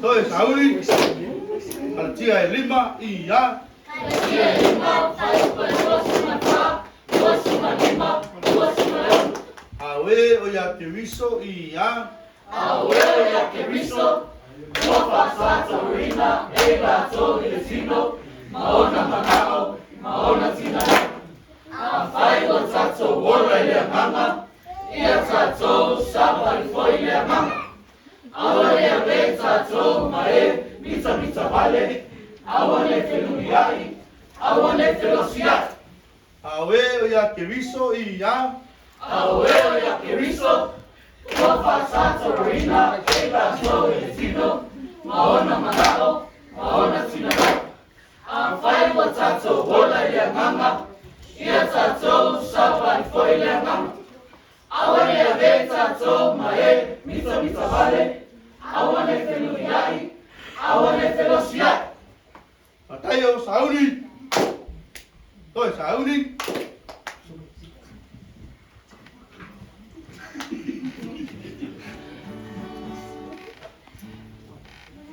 Toi sauri. Alcia lima iya. Awe oya kiriso iya. Maona manao, maona tina. Afai o tato wora ile mama. Ia tato sabari foi ile mama. Awale ave tato mae, mita vale. Awale felumiai, awale felosiat. Awe oya kiriso iya. Awe oya kiriso. Kofa tato rina, eba so etino. Maona manao, maona tina. Afai o tato wora ile mama. Ia tato sabari foi ile mama. Awale ave tato mae, mita vale. Awale felumiai, awale felosiat. Matayo sauri. Toi sauri.